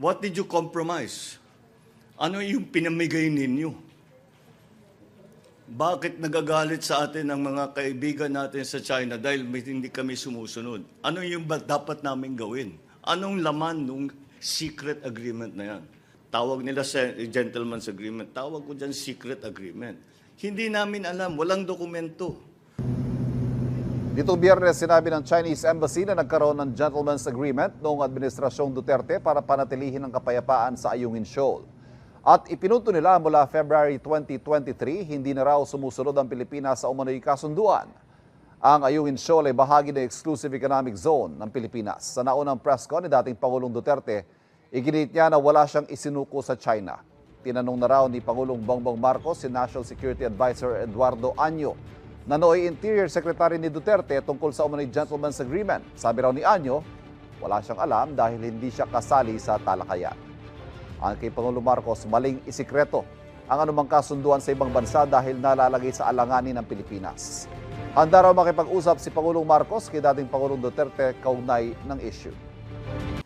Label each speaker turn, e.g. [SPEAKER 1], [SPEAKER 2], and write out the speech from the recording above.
[SPEAKER 1] What did you compromise? Ano yung pinamigay ninyo? Bakit nagagalit sa atin ang mga kaibigan natin sa China dahil hindi kami sumusunod? Ano yung dapat namin gawin? Anong laman ng secret agreement na yan? Tawag nila sa gentleman's agreement. Tawag ko dyan secret agreement. Hindi namin alam. Walang dokumento.
[SPEAKER 2] Nitong Biyernes, sinabi ng Chinese Embassy na nagkaroon ng gentleman's agreement noong Administrasyong Duterte para panatilihin ang kapayapaan sa Ayungin Shoal. At ipinunto nila mula February 2023, hindi na raw sumusunod ang Pilipinas sa umano'y kasunduan. Ang Ayungin Shoal ay bahagi ng Exclusive Economic Zone ng Pilipinas. Sa naunang press con ni dating Pangulong Duterte, iginit niya na wala siyang isinuko sa China. Tinanong na raw ni Pangulong Bongbong Marcos si National Security Advisor Eduardo Año na nooy Interior Secretary ni Duterte tungkol sa umano'y gentleman's agreement. Sabi raw ni Año, wala siyang alam dahil hindi siya kasali sa talakayan. Ang kay Pangulong Marcos, maling isikreto ang anumang kasunduan sa ibang bansa dahil nalalagay sa alanganin ng Pilipinas. Handa raw makipag-usap si Pangulong Marcos kay dating Pangulong Duterte kaugnay ng issue.